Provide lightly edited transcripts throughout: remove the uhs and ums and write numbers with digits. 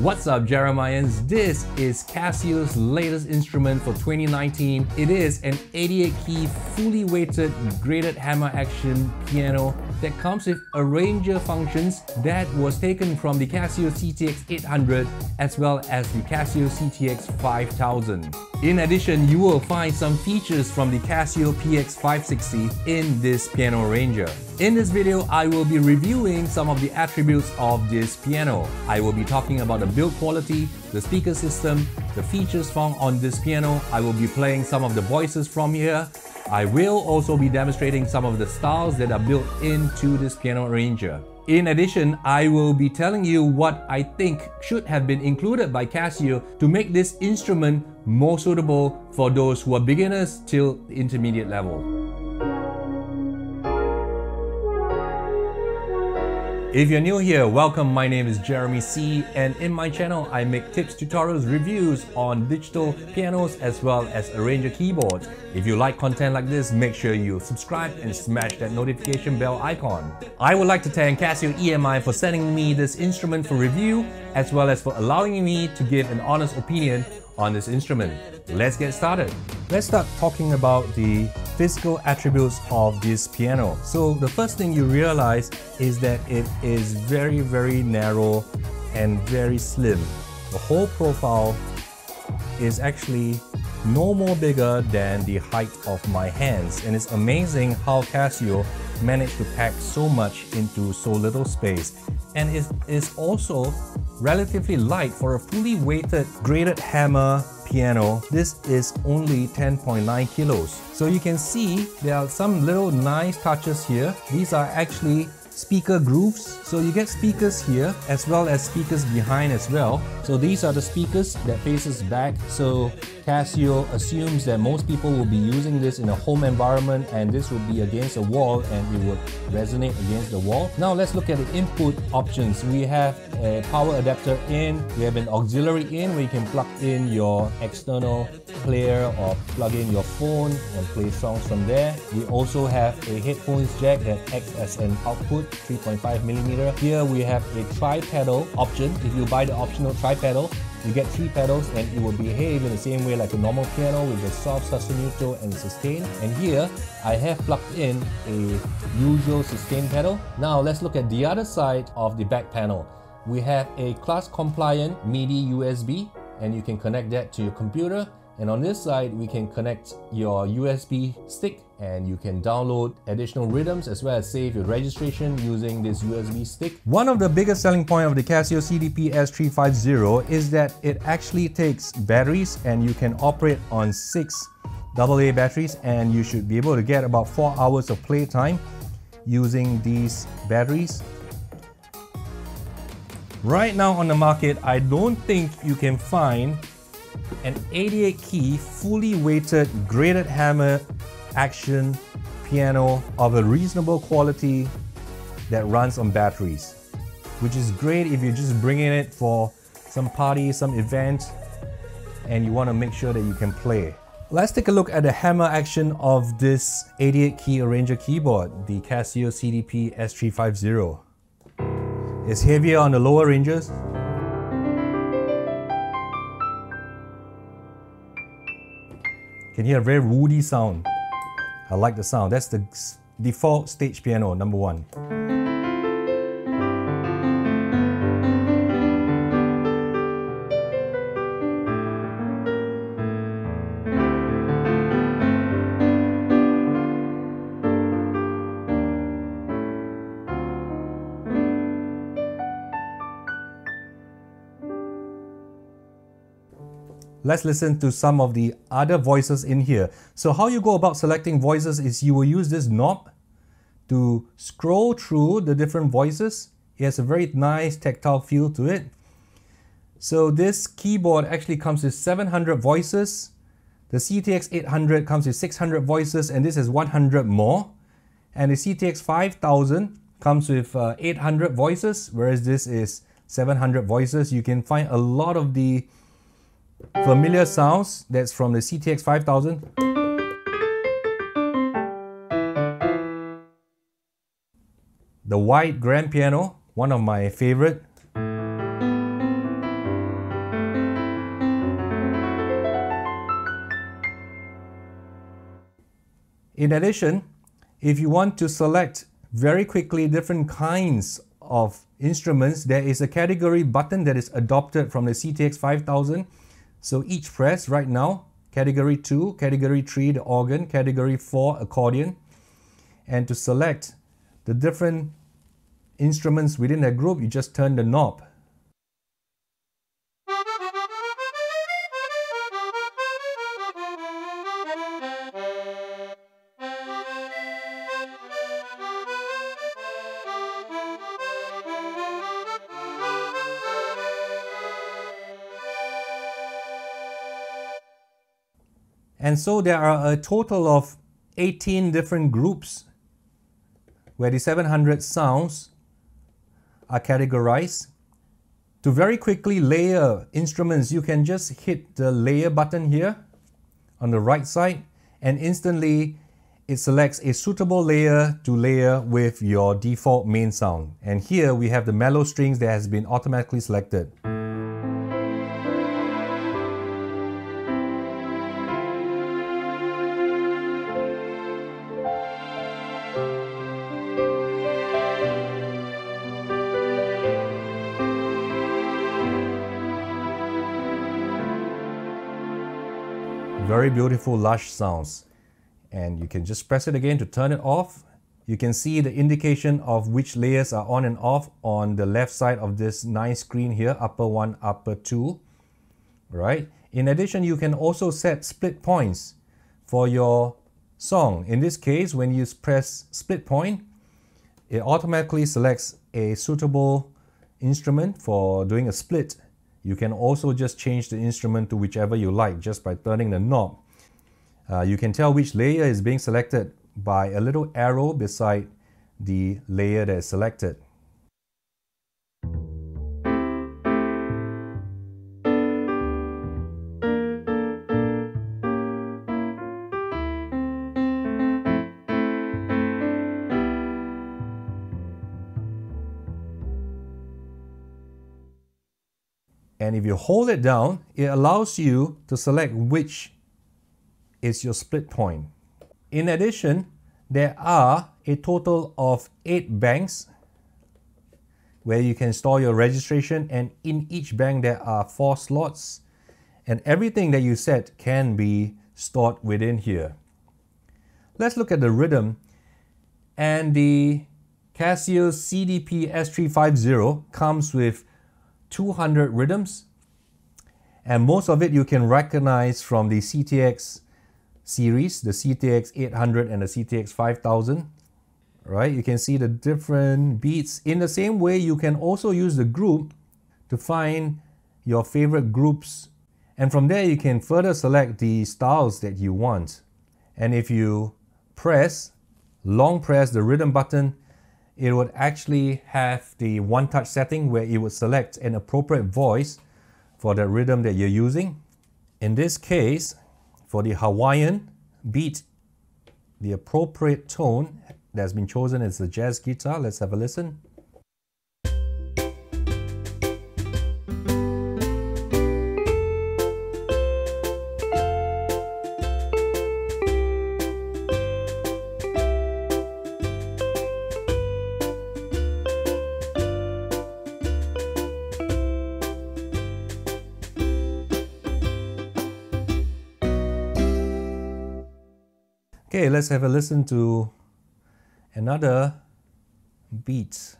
What's up, Jeremians? This is Casio's latest instrument for 2019. It is an 88-key, fully weighted, graded hammer action piano that comes with arranger functions that was taken from the Casio CTX-800 as well as the Casio CTX-5000. In addition, you will find some features from the Casio PX560 in this piano arranger. In this video, I will be reviewing some of the attributes of this piano. I will be talking about the build quality, the speaker system, the features found on this piano. I will be playing some of the voices from here. I will also be demonstrating some of the styles that are built into this piano arranger. In addition, I will be telling you what I think should have been included by Casio to make this instrument more suitable for those who are beginners till intermediate level. If you're new here, welcome. My name is Jeremy C, and in my channel I make tips, tutorials, reviews on digital pianos as well as arranger keyboards. If you like content like this, make sure you subscribe and smash that notification bell icon. I would like to thank Casio EMI for sending me this instrument for review as well as for allowing me to give an honest opinion on this instrument. Let's get started. Let's start talking about the physical attributes of this piano. So the first thing you realize is that it is very narrow and very slim. The whole profile is actually no more bigger than the height of my hands, and it's amazing how Casio managed to pack so much into so little space. And it is also relatively light for a fully weighted graded hammer piano. This is only 10.9 kilos. So you can see there are some little nice touches here. These are actually speaker grooves. So you get speakers here as well as speakers behind as well. So these are the speakers that faces back. So Casio assumes that most people will be using this in a home environment, and this will be against a wall and it would resonate against the wall. Now let's look at the input options. We have a power adapter in, we have an auxiliary in where you can plug in your external player or plug in your phone and play songs from there. We also have a headphones jack that acts as an output, 3.5mm. Here we have a tri-pedal option. If you buy the optional tri-pedal, you get 3 pedals and it will behave in the same way like a normal piano with the soft, neutral and sustain. And here I have plugged in a usual sustain pedal. Now let's look at the other side of the back panel. We have a class compliant MIDI USB, and you can connect that to your computer. And on this side, we can connect your USB stick and you can download additional rhythms as well as save your registration using this USB stick. One of the biggest selling points of the Casio CDP-S350 is that it actually takes batteries, and you can operate on 6 AA batteries, and you should be able to get about 4 hours of playtime using these batteries. Right now on the market, I don't think you can find an 88-key, fully weighted, graded hammer action piano of a reasonable quality that runs on batteries, which is great if you're just bringing it for some party, some event, and you want to make sure that you can play. Let's take a look at the hammer action of this 88-key arranger keyboard, the Casio CDP-S350. It's heavier on the lower ranges. You can hear a very woody sound. I like the sound. That's the default stage piano, number 1. Let's listen to some of the other voices in here. So how you go about selecting voices is you will use this knob to scroll through the different voices. It has a very nice tactile feel to it. So this keyboard actually comes with 700 voices. The CTX-800 comes with 600 voices, and this is 100 more. And the CTX-5000 comes with 800 voices, whereas this is 700 voices. You can find a lot of the familiar sounds that's from the CTX-5000. The white grand piano, one of my favorite. In addition, if you want to select very quickly different kinds of instruments, there is a category button that is adopted from the CTX 5000. So each press right now, category 2, category 3, the organ, category 4, accordion. And to select the different instruments within that group, you just turn the knob. And so there are a total of 18 different groups where the 700 sounds are categorized. To very quickly layer instruments, you can just hit the layer button here on the right side, and instantly it selects a suitable layer to layer with your default main sound. And here we have the mellow strings that has been automatically selected. Very beautiful lush sounds, and you can just press it again to turn it off. You can see the indication of which layers are on and off on the left side of this nice screen here, upper 1, upper 2, right? In addition, you can also set split points for your song. In this case, when you press split point, it automatically selects a suitable instrument for doing a split. You can also just change the instrument to whichever you like just by turning the knob. You can tell which layer is being selected by a little arrow beside the layer that is selected. And if you hold it down, it allows you to select which is your split point. In addition, there are a total of 8 banks where you can store your registration, and in each bank there are 4 slots, and everything that you set can be stored within here. Let's look at the rhythm, and the CASIO CDP-S350 comes with 200 rhythms, and most of it you can recognize from the CTX series, the CTX 800 and the CTX 5000, right? You can see the different beats. In the same way, you can also use the group to find your favorite groups, and from there you can further select the styles that you want. And if you long press the rhythm button, it would actually have the one-touch setting where it would select an appropriate voice for the rhythm that you're using. In this case, for the Hawaiian beat, the appropriate tone that's been chosen is the jazz guitar. Let's have a listen. Okay, let's have a listen to another beat.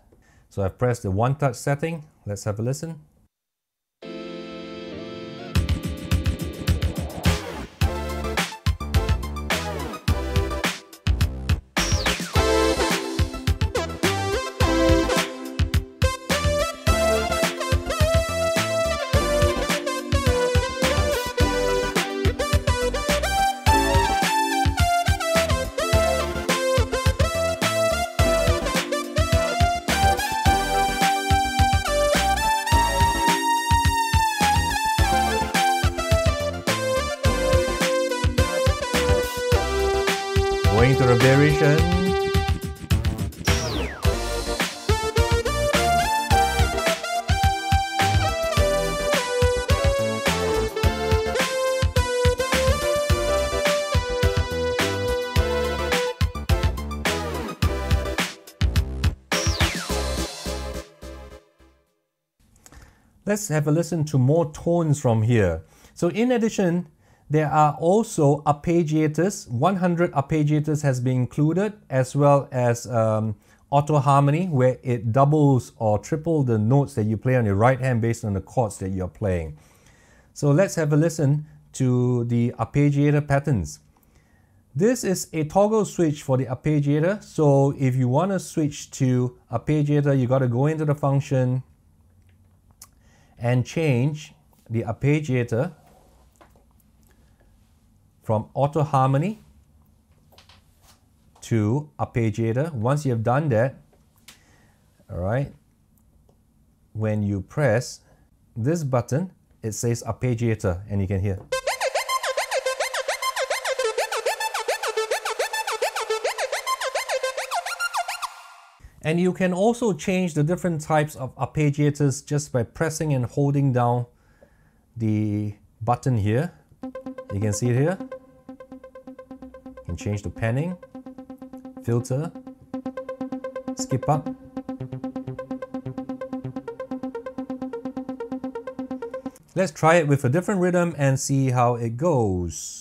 So I've pressed the one-touch setting. Let's have a listen. Going to the variation. let's have a listen to more tones from here. So in addition, there are also arpeggiators. 100 arpeggiators has been included, as well as auto harmony, where it doubles or triples the notes that you play on your right hand based on the chords that you're playing. So let's have a listen to the arpeggiator patterns. This is a toggle switch for the arpeggiator. So if you want to switch to arpeggiator, you got to go into the function and change the arpeggiator from auto harmony to arpeggiator. Once you have done that, all right, when you press this button, it says arpeggiator, and you can hear. And you can also change the different types of arpeggiators just by pressing and holding down the button here. You can see it here. You can change the panning, filter, skip up. Let's try it with a different rhythm and see how it goes.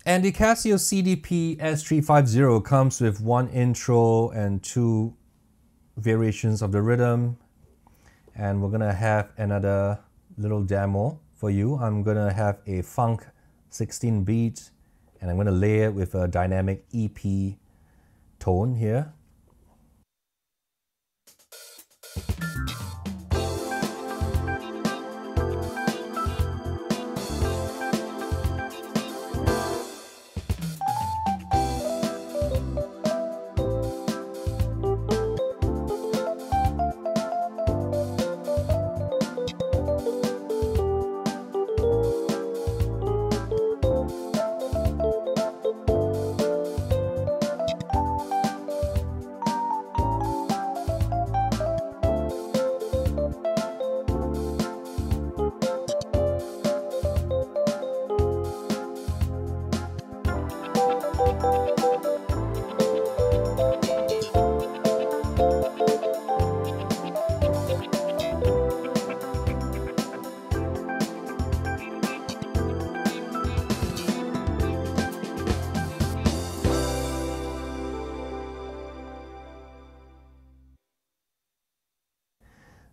And the CASIO CDP-S350 comes with one intro and two variations of the rhythm. And we're gonna have another little demo for you. I'm gonna have a funk 16 beat, and I'm gonna layer it with a dynamic EP tone here.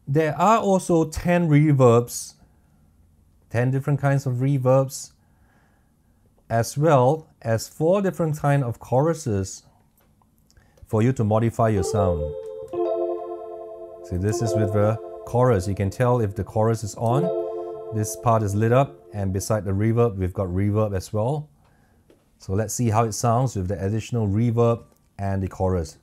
There are also 10 reverbs, 10 different kinds of reverbs, as well as 4 different kinds of choruses for you to modify your sound. See, this is with the chorus. You can tell if the chorus is on. This part is lit up, and beside the reverb, we've got reverb as well. So let's see how it sounds with the additional reverb and the chorus.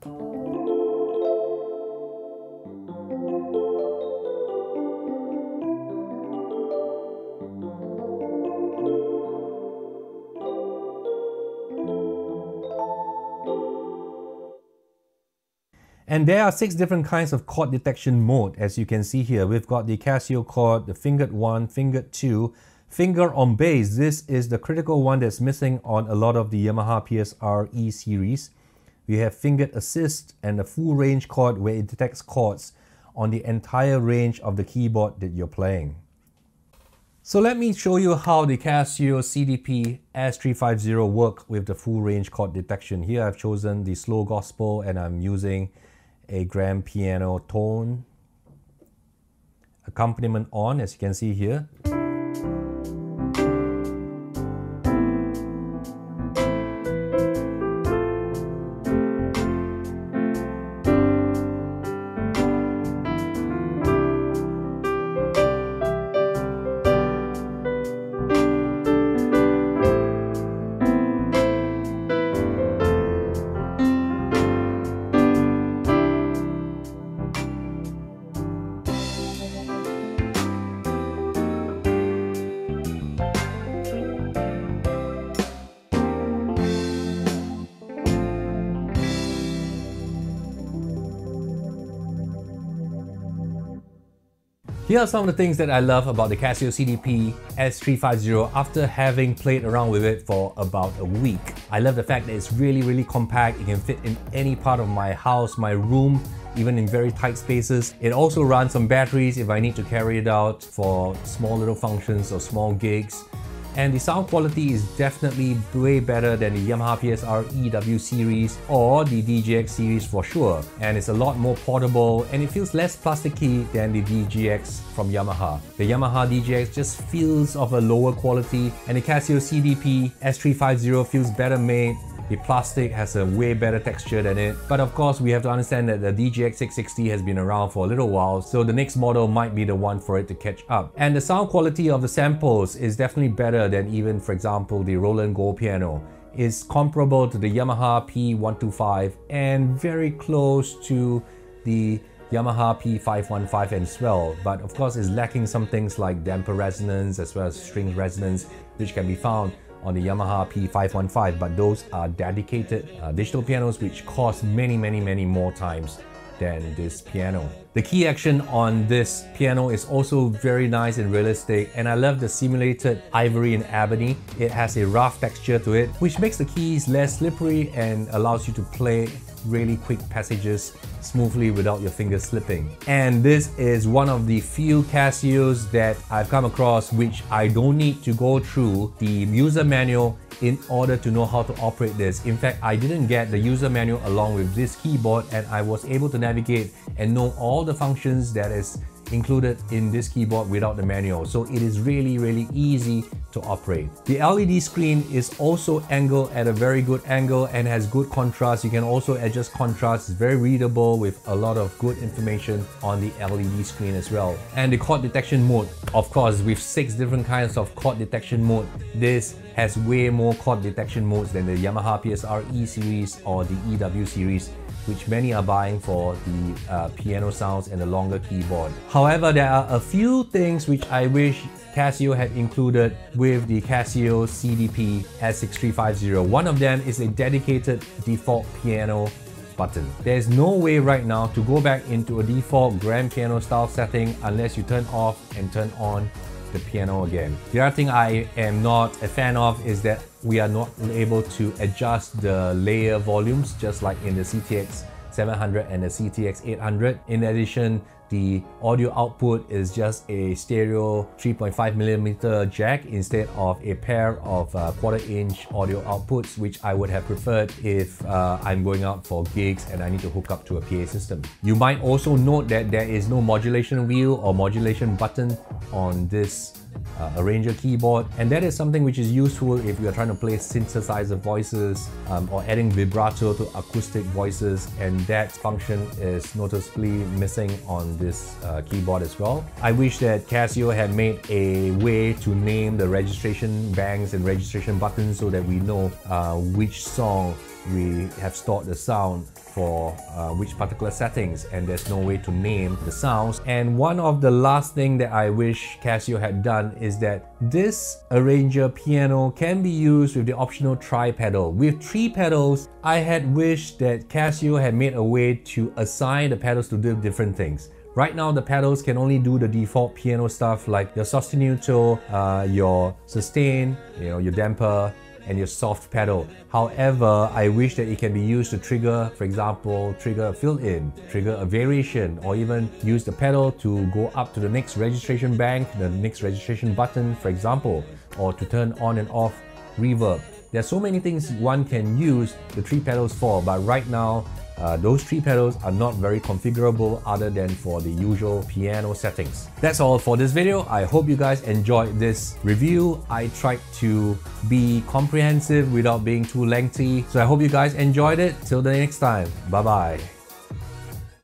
And there are 6 different kinds of chord detection mode, as you can see here. We've got the Casio chord, the fingered 1, fingered 2, finger on bass. This is the critical one that's missing on a lot of the Yamaha PSR E series. We have fingered assist and a full range chord where it detects chords on the entire range of the keyboard that you're playing. So let me show you how the Casio CDP-S350 work with the full range chord detection. Here I've chosen the slow gospel, and I'm using a grand piano tone accompaniment on, as you can see here. Here are some of the things that I love about the CASIO CDP-S350 after having played around with it for about a week. I love the fact that it's really compact. It can fit in any part of my house, my room, even in very tight spaces. It also runs on batteries if I need to carry it out for small little functions or small gigs. And the sound quality is definitely way better than the Yamaha PSR EW series or the DGX series for sure. And it's a lot more portable and it feels less plasticky than the DGX from Yamaha. The Yamaha DGX just feels of a lower quality, and the CASIO CDP S350 feels better made. The plastic has a way better texture than it. But of course, we have to understand that the DGX 660 has been around for a little while, so the next model might be the one for it to catch up. And the sound quality of the samples is definitely better than even, for example, the Roland Gold piano. It's comparable to the Yamaha P125 and very close to the Yamaha P515 as well, but of course it's lacking some things like damper resonance as well as string resonance, which can be found on the Yamaha P515, but those are dedicated digital pianos which cost many more times than this piano. The key action on this piano is also very nice and realistic, and I love the simulated ivory and ebony. It has a rough texture to it, which makes the keys less slippery and allows you to play really quick passages smoothly without your fingers slipping. And this is one of the few Casios that I've come across which I don't need to go through the user manual in order to know how to operate this. In fact, I didn't get the user manual along with this keyboard, and I was able to navigate and know all the functions that is included in this keyboard without the manual. So it is really easy to operate. The LED screen is also angled at a very good angle and has good contrast. You can also adjust contrast. It's very readable with a lot of good information on the LED screen as well. And the chord detection mode, of course, with 6 different kinds of chord detection mode, this has way more chord detection modes than the Yamaha PSR E series or the EW series, which many are buying for the piano sounds and the longer keyboard. However, there are a few things which I wish Casio had included with the Casio CDP-S350. One of them is a dedicated default piano button. There's no way right now to go back into a default grand piano style setting unless you turn off and turn on the piano again. The other thing I am not a fan of is that we are not able to adjust the layer volumes just like in the CTX 700 and the CTX 800. In addition, the audio output is just a stereo 3.5mm jack instead of a pair of quarter-inch audio outputs, which I would have preferred if I'm going out for gigs and I need to hook up to a PA system. You might also note that there is no modulation wheel or modulation button on this arranger keyboard, and that is something which is useful if you are trying to play synthesizer voices or adding vibrato to acoustic voices, and that function is noticeably missing on this keyboard as well. I wish that Casio had made a way to name the registration banks and registration buttons so that we know which song we have stored the sound for which particular settings, and there's no way to name the sounds. And one of the last thing that I wish Casio had done is that this arranger piano can be used with the optional tri-pedal. With 3 pedals, I had wished that Casio had made a way to assign the pedals to do different things. Right now, the pedals can only do the default piano stuff like your sostenuto, your sustain, your damper, and your soft pedal. However, I wish that it can be used to trigger, for example, trigger a fill-in, trigger a variation, or even use the pedal to go up to the next registration bank, the next registration button, for example, or to turn on and off reverb. There's so many things one can use the 3 pedals for, but right now, those 3 pedals are not very configurable other than for the usual piano settings. That's all for this video. I hope you guys enjoyed this review. I tried to be comprehensive without being too lengthy. So I hope you guys enjoyed it. Till the next time. Bye bye.